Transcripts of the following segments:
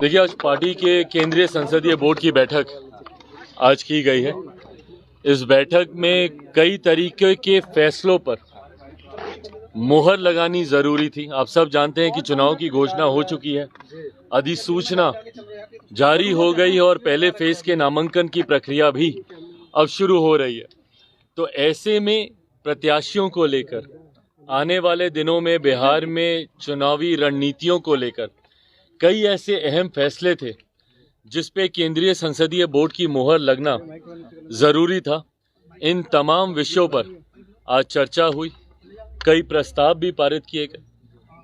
देखिए, आज पार्टी के केंद्रीय संसदीय बोर्ड की बैठक आज की गई है। इस बैठक में कई तरीके के फैसलों पर मुहर लगानी जरूरी थी। आप सब जानते हैं कि चुनाव की घोषणा हो चुकी है, अधिसूचना जारी हो गई है और पहले फेज के नामांकन की प्रक्रिया भी अब शुरू हो रही है। तो ऐसे में प्रत्याशियों को लेकर आने वाले दिनों में बिहार में चुनावी रणनीतियों को लेकर कई ऐसे अहम फैसले थे जिस पे केंद्रीय संसदीय बोर्ड की मुहर लगना जरूरी था। इन तमाम विषयों पर आज चर्चा हुई, कई प्रस्ताव भी पारित किए गए।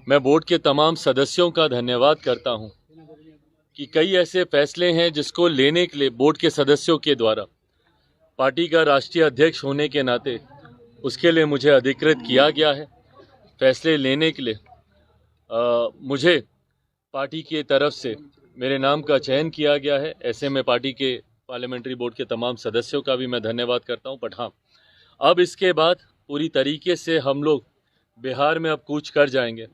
मैं बोर्ड के तमाम सदस्यों का धन्यवाद करता हूं कि कई ऐसे फैसले हैं जिसको लेने के लिए बोर्ड के सदस्यों के द्वारा पार्टी का राष्ट्रीय अध्यक्ष होने के नाते उसके लिए मुझे अधिकृत किया गया है। फैसले लेने के लिए मुझे पार्टी की तरफ से मेरे नाम का चयन किया गया है। ऐसे में पार्टी के पार्लियामेंट्री बोर्ड के तमाम सदस्यों का भी मैं धन्यवाद करता हूं। बट हाँ, अब इसके बाद पूरी तरीके से हम लोग बिहार में अब कूच कर जाएंगे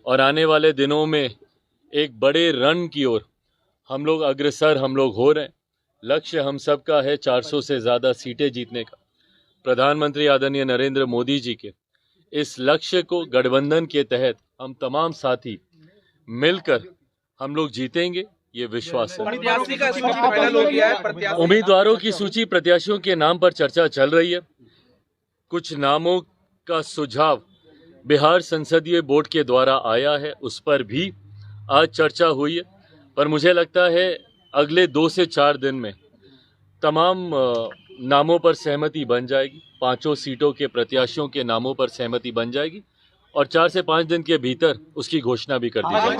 और आने वाले दिनों में एक बड़े रन की ओर हम लोग अग्रसर हो रहे हैं। लक्ष्य हम सबका है 400 से ज़्यादा सीटें जीतने का। प्रधानमंत्री आदरणीय नरेंद्र मोदी जी के इस लक्ष्य को गठबंधन के तहत हम तमाम साथी मिलकर हम लोग जीतेंगे, ये विश्वास है। उम्मीदवारों की सूची, प्रत्याशियों के नाम पर चर्चा चल रही है। कुछ नामों का सुझाव बिहार संसदीय बोर्ड के द्वारा आया है, उस पर भी आज चर्चा हुई है। पर मुझे लगता है अगले 2 से 4 दिन में तमाम नामों पर सहमति बन जाएगी। 5 सीटों के प्रत्याशियों के नामों पर सहमति बन जाएगी और 4 से 5 दिन के भीतर उसकी घोषणा भी कर दी जाएगी।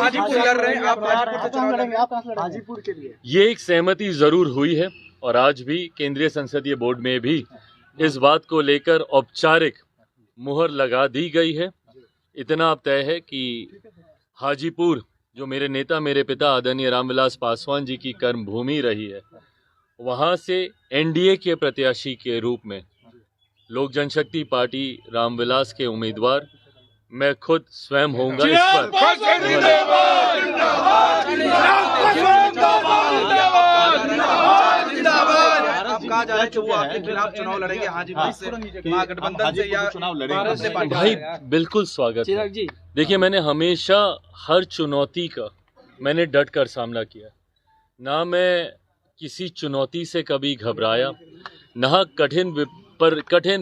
हाजीपुर के लिए ये एक सहमति जरूर हुई है और आज भी केंद्रीय संसदीय बोर्ड में भी इस बात को लेकर औपचारिक मुहर लगा दी गई है। इतना अब तय है कि हाजीपुर, जो मेरे नेता, मेरे पिता आदरणीय रामविलास पासवान जी की कर्मभूमि रही है, वहां से एनडीए के प्रत्याशी के रूप में लोक जनशक्ति पार्टी रामविलास के उम्मीदवार मैं खुद स्वयं होऊंगा। इस पर भाई बिल्कुल स्वागत है। देखिए, मैंने हमेशा हर चुनौती का मैंने डट कर सामना किया। ना मैं किसी चुनौती से कभी घबराया, ना कठिन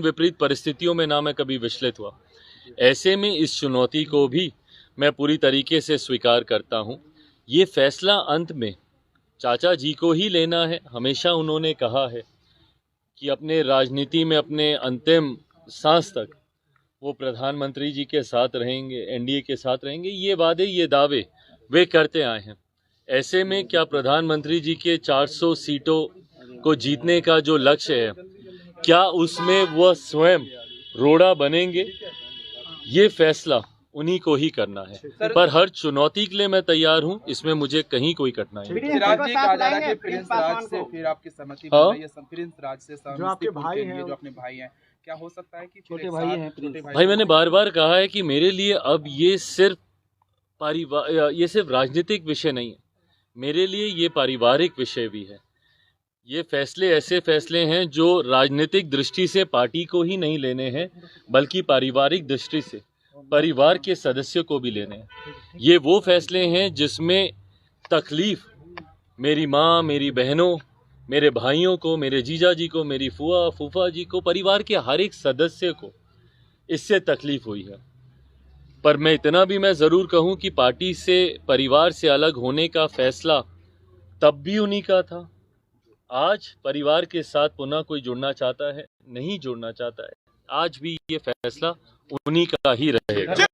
विपरीत परिस्थितियों में ना मैं कभी विचलित हुआ। ऐसे में इस चुनौती को भी मैं पूरी तरीके से स्वीकार करता हूं। ये फैसला अंत में चाचा जी को ही लेना है। हमेशा उन्होंने कहा है कि अपने राजनीति में अपने अंतिम सांस तक वो प्रधानमंत्री जी के साथ रहेंगे, एनडीए के साथ रहेंगे। ये वादे, ये दावे वे करते आए हैं। ऐसे में क्या प्रधानमंत्री जी के 400 सीटों को जीतने का जो लक्ष्य है, क्या उसमें वह स्वयं रोड़ा बनेंगे? ये फैसला उन्हीं को ही करना है। पर हर चुनौती के लिए मैं तैयार हूं, इसमें मुझे कहीं कोई कठिनाई नहीं। क्या हो सकता है कि छोटे भाई हैं? भाई, मैंने बार बार कहा है कि मेरे लिए अब ये सिर्फ राजनीतिक विषय नहीं है, मेरे लिए ये पारिवारिक विषय भी है। ये फैसले ऐसे फैसले हैं जो राजनीतिक दृष्टि से पार्टी को ही नहीं लेने हैं, बल्कि पारिवारिक दृष्टि से परिवार के सदस्यों को भी लेने हैं। ये वो फैसले हैं जिसमें तकलीफ मेरी माँ, मेरी बहनों, मेरे भाइयों को, मेरे जीजा जी को, मेरी फुआ फूफा जी को, परिवार के हर एक सदस्य को इससे तकलीफ हुई है। पर मैं इतना भी मैं ज़रूर कहूँ कि पार्टी से, परिवार से अलग होने का फैसला तब भी उन्हीं का था। आज परिवार के साथ पुनः कोई जुड़ना चाहता है, नहीं जुड़ना चाहता है, आज भी ये फैसला उन्हीं का ही रहेगा।